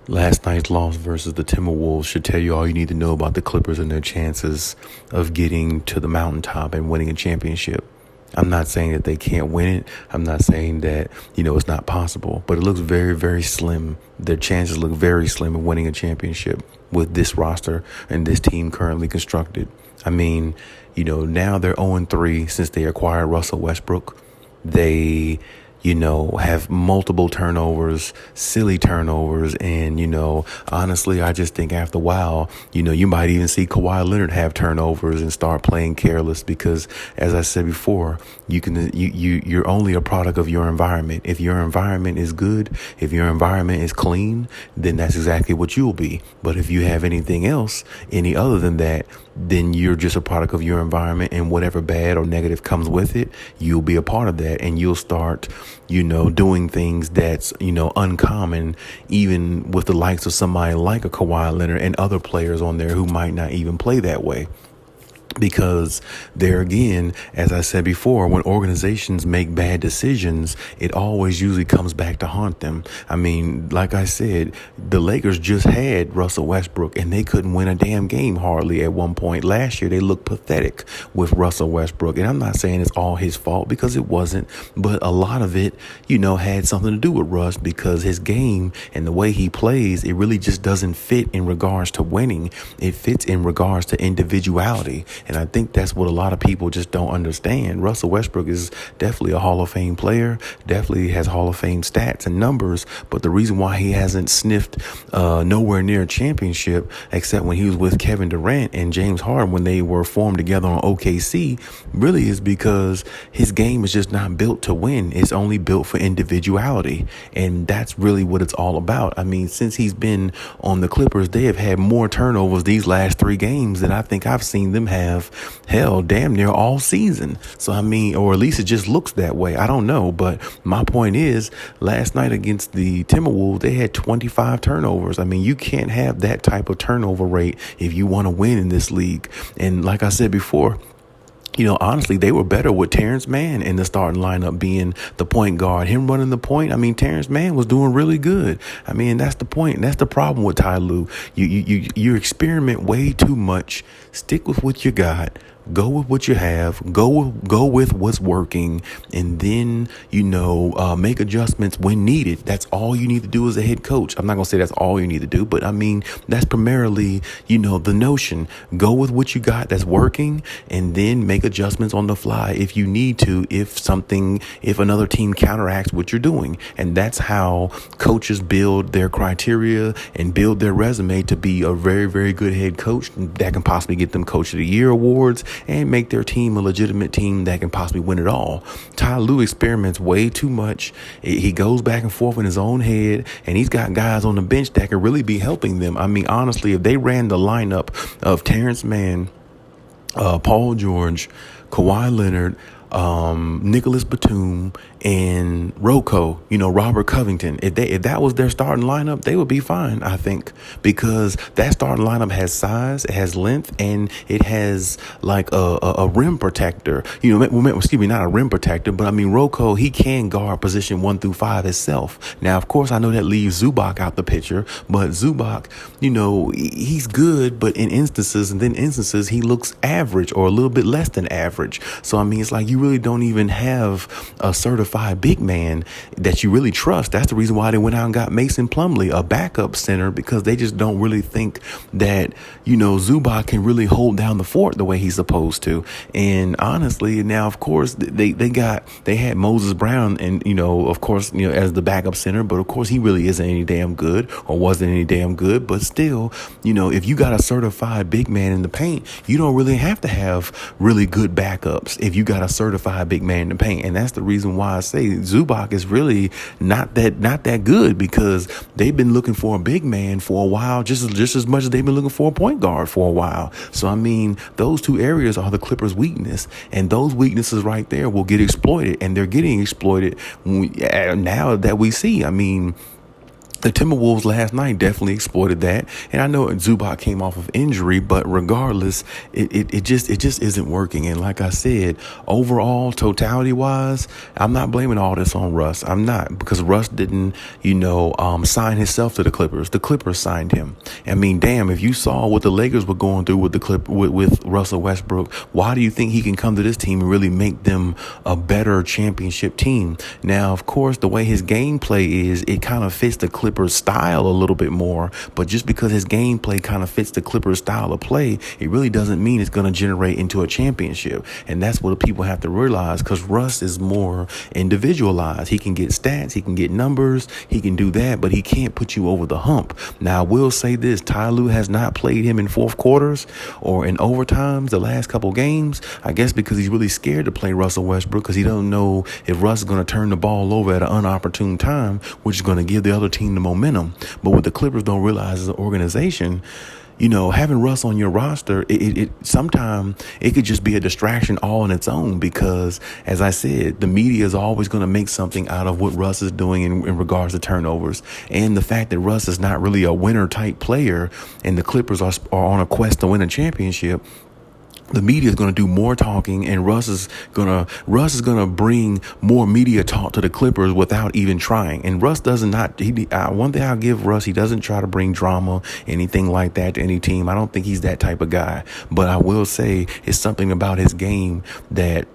Last night's loss versus the Timberwolves should tell you all you need to know about the Clippers and their chances of getting to the mountaintop and winning a championship. I'm not saying that they can't win it. I'm not saying that, it's not possible, but it looks very, very slim. Their chances look very slim of winning a championship with this roster and this team currently constructed. I mean, now they're 0-3 since they acquired Russell Westbrook. They have multiple turnovers, silly turnovers. And, honestly, I just think after a while, you might even see Kawhi Leonard have turnovers and start playing careless because, as I said before, you're only a product of your environment. If your environment is good, if your environment is clean, then that's exactly what you'll be. But if you have anything else, any other than that, then you're just a product of your environment, and whatever bad or negative comes with it, you'll be a part of that, and you'll start, doing things that's, uncommon, even with the likes of somebody like a Kawhi Leonard and other players on there who might not even play that way. Because there again, as I said before, when organizations make bad decisions, it always usually comes back to haunt them. I mean, like I said, the Lakers just had Russell Westbrook and they couldn't win a damn game hardly at one point. Last year, they looked pathetic with Russell Westbrook. And I'm not saying it's all his fault because it wasn't, but a lot of it, had something to do with Russ because his game and the way he plays, it really just doesn't fit in regards to winning. It fits in regards to individuality. And I think that's what a lot of people just don't understand. Russell Westbrook is definitely a Hall of Fame player, definitely has Hall of Fame stats and numbers. But the reason why he hasn't sniffed nowhere near a championship, except when he was with Kevin Durant and James Harden when they were formed together on OKC, really is because his game is just not built to win. It's only built for individuality. And that's really what it's all about. I mean, since he's been on the Clippers, they have had more turnovers these last 3 games than I think I've seen them have damn near all season. So, I mean, or at least it just looks that way. I don't know. But my point is, last night against the Timberwolves, they had 25 turnovers. I mean, you can't have that type of turnover rate if you want to win in this league. And like I said before, honestly, they were better with Terrence Mann in the starting lineup being the point guard. Him running the point, I mean, Terrence Mann was doing really good. I mean, that's the point. That's the problem with Ty Lue. You experiment way too much. Stick with what you got. Go with what you have. Go with what's working, and then make adjustments when needed. That's all you need to do as a head coach. I'm not gonna say that's all you need to do, but I mean that's primarily the notion. Go with what you got that's working, and then make adjustments on the fly if you need to. If another team counteracts what you're doing, and that's how coaches build their criteria and build their resume to be a very, very good head coach that can possibly get them Coach of the Year awards and make their team a legitimate team that can possibly win it all. Ty Lue experiments way too much. He goes back and forth in his own head, and he's got guys on the bench that can really be helping them. I mean, honestly, if they ran the lineup of Terrence Mann, Paul George, Kawhi Leonard, Nicholas Batum, and Robert Covington. If that was their starting lineup, they would be fine, I think, because that starting lineup has size, it has length, and it has like a rim protector. Excuse me, not a rim protector, but I mean Rocco, he can guard position 1 through 5 himself. Now, of course, I know that leaves Zubac out the picture, but Zubac, he's good, but in instances he looks average or a little bit less than average. So I mean, it's like you really don't even have a certified big man that you really trust. That's the reason why they went out and got Mason Plumlee, a backup center, because they just don't really think that, Zubac can really hold down the fort the way he's supposed to. And honestly, now, of course, they had Moses Brown and, of course, as the backup center, but of course he really isn't any damn good or wasn't any damn good. But still, if you got a certified big man in the paint, you don't really have to have really good backups if you got a certified big man in the paint. And that's the reason why I say Zubac is really not that good, because they've been looking for a big man for a while, just as much as they've been looking for a point guard for a while. So I mean, those two areas are the Clippers' weakness, and those weaknesses right there will get exploited, and they're getting exploited now that we see. I mean, The Timberwolves last night definitely exploited that, and I know Zubac came off of injury, but regardless, it just isn't working. And like I said, overall, totality wise, I'm not blaming all this on Russ. I'm not, because Russ didn't, sign himself to the Clippers. The Clippers signed him. I mean, damn, if you saw what the Lakers were going through with with Russell Westbrook, why do you think he can come to this team and really make them a better championship team? Now, of course, the way his gameplay is, it kind of fits the Clippers style a little bit more, but just because his gameplay kind of fits the Clippers style of play, it really doesn't mean it's going to generate into a championship. And that's what people have to realize, because Russ is more individualized. He can get stats, he can get numbers, he can do that, but he can't put you over the hump. Now, I will say this, Ty Lue has not played him in fourth quarters or in overtimes the last couple games, I guess because he's really scared to play Russell Westbrook, because he doesn't know if Russ is going to turn the ball over at an unopportune time, which is going to give the other team the momentum. But what the Clippers don't realize as an organization, having Russ on your roster, it sometimes it could just be a distraction all on its own, because, as I said, the media is always going to make something out of what Russ is doing in regards to turnovers. And the fact that Russ is not really a winner type player and the Clippers are on a quest to win a championship, the media is going to do more talking, and Russ is going to bring more media talk to the Clippers without even trying. And Russ one thing I'll give Russ, he doesn't try to bring drama, anything like that, to any team. I don't think he's that type of guy. But I will say it's something about his game that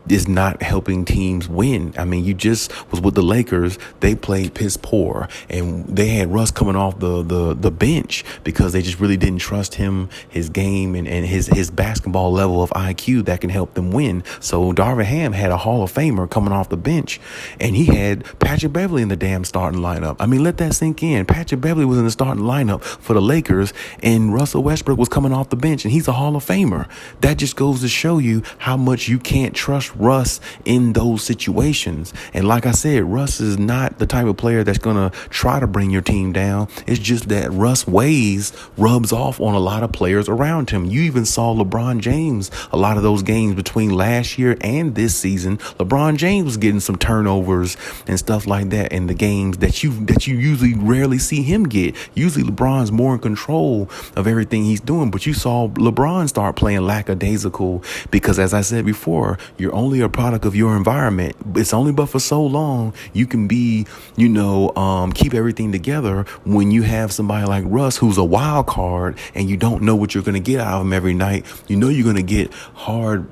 is not helping teams win. I mean, you just was with the Lakers. They played piss poor, and they had Russ coming off the bench because they just really didn't trust him, his game, and his basketball level of IQ that can help them win. So Darvin Ham had a Hall of Famer coming off the bench, and he had Patrick Beverley in the damn starting lineup. I mean, let that sink in. Patrick Beverley was in the starting lineup for the Lakers, and Russell Westbrook was coming off the bench, and he's a Hall of Famer. That just goes to show you how much you can't trust Russ in those situations. And like I said, Russ is not the type of player that's going to try to bring your team down. It's just that Russ ways rubs off on a lot of players around him. You even saw LeBron James, a lot of those games between last year and this season, LeBron James was getting some turnovers and stuff like that in the games that you usually rarely see him get. Usually LeBron's more in control of everything he's doing, but you saw LeBron start playing lackadaisical because, as I said before, you're only a product of your environment. It's only but for so long you can be, keep everything together when you have somebody like Russ who's a wild card and you don't know what you're going to get out of him every night. You're going to get hard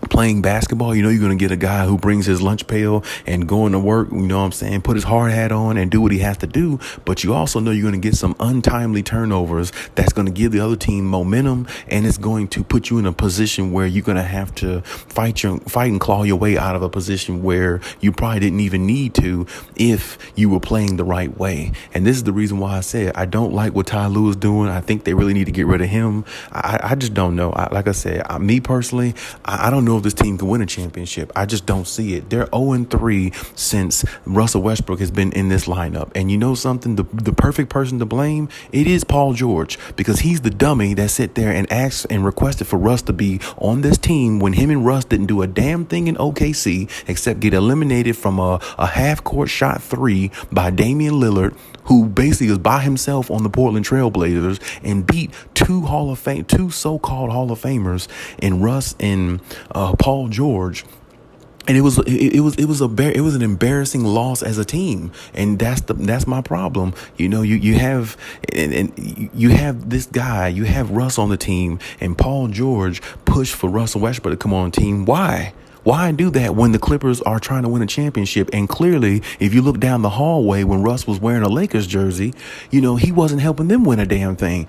playing basketball. You're going to get a guy who brings his lunch pail and going to work, put his hard hat on and do what he has to do. But you also know you're going to get some untimely turnovers that's going to give the other team momentum, and it's going to put you in a position where you're going to have to fight and claw your way out of a position where you probably didn't even need to if you were playing the right way. And this is the reason why I said I don't like what Ty Lue is doing. I think they really need to get rid of him. I just don't know. Like I said, me personally, I don't know if this team can win a championship. I just don't see it. They're 0-3 since Russell Westbrook has been in this lineup. And you know something? The perfect person to blame, it is Paul George, because he's the dummy that sit there and asked and requested for Russ to be on this team when him and Russ didn't do a damn thing in OKC except get eliminated from a half-court shot three by Damian Lillard, who basically is by himself on the Portland Trail Blazers, and beat two so-called Hall of Famers in Russ and Paul George. And it was an embarrassing loss as a team, and that's my problem. You have this guy, you have Russ on the team, and Paul George pushed for Russell Westbrook to come on the team. Why? Why do that when the Clippers are trying to win a championship? And clearly, if you look down the hallway when Russ was wearing a Lakers jersey, he wasn't helping them win a damn thing.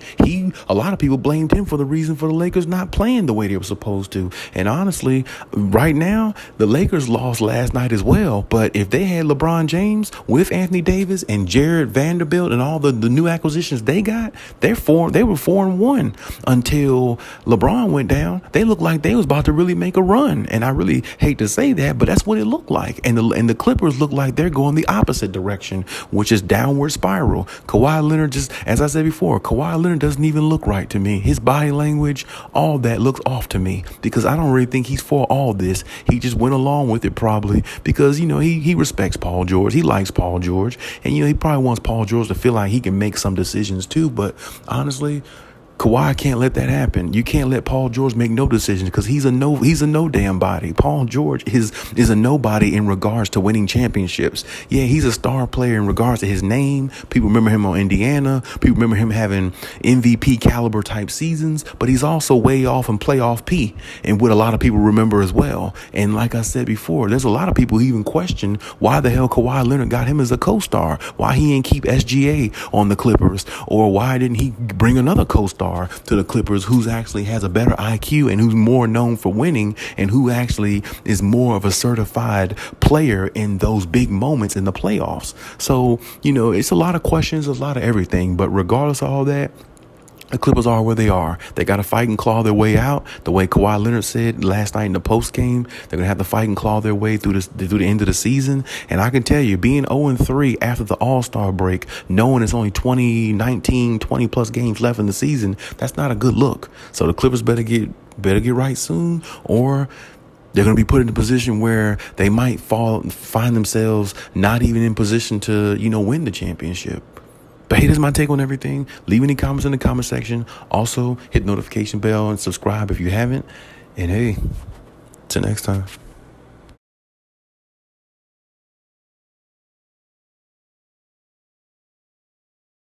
A lot of people blamed him for the reason for the Lakers not playing the way they were supposed to. And honestly, right now, the Lakers lost last night as well. But if they had LeBron James with Anthony Davis and Jared Vanderbilt and all the new acquisitions they got, they were 4-1 until LeBron went down. They looked like they was about to really make a run. And I really really hate to say that, but that's what it looked like. And the Clippers look like they're going the opposite direction, which is downward spiral. Kawhi Leonard, just as I said before, Kawhi Leonard doesn't even look right to me. His body language, all that looks off to me, because I don't really think he's for all this. He just went along with it probably because, he respects Paul George. He likes Paul George. And, he probably wants Paul George to feel like he can make some decisions too. But honestly, Kawhi can't let that happen. You can't let Paul George make no decisions because he's a no damn body. Paul George is a nobody in regards to winning championships. Yeah, he's a star player in regards to his name. People remember him on Indiana. People remember him having MVP caliber type seasons, but he's also way off in playoff P, and what a lot of people remember as well. And like I said before, there's a lot of people who even question why the hell Kawhi Leonard got him as a co-star. Why he ain't keep SGA on the Clippers, or why didn't he bring another co-star to the Clippers who's actually has a better IQ and who's more known for winning and who actually is more of a certified player in those big moments in the playoffs. So, it's a lot of questions, a lot of everything. But regardless of all that, the Clippers are where they are. They got to fight and claw their way out. The way Kawhi Leonard said last night in the post game, they're going to have to fight and claw their way through the end of the season. And I can tell you, being 0-3 after the All-Star break, knowing it's only 20 plus games left in the season, that's not a good look. So the Clippers better get right soon, or they're going to be put in a position where they might find themselves not even in position to, win the championship. But hey, that's my take on everything. Leave any comments in the comment section. Also, hit the notification bell and subscribe if you haven't. And hey, till next time.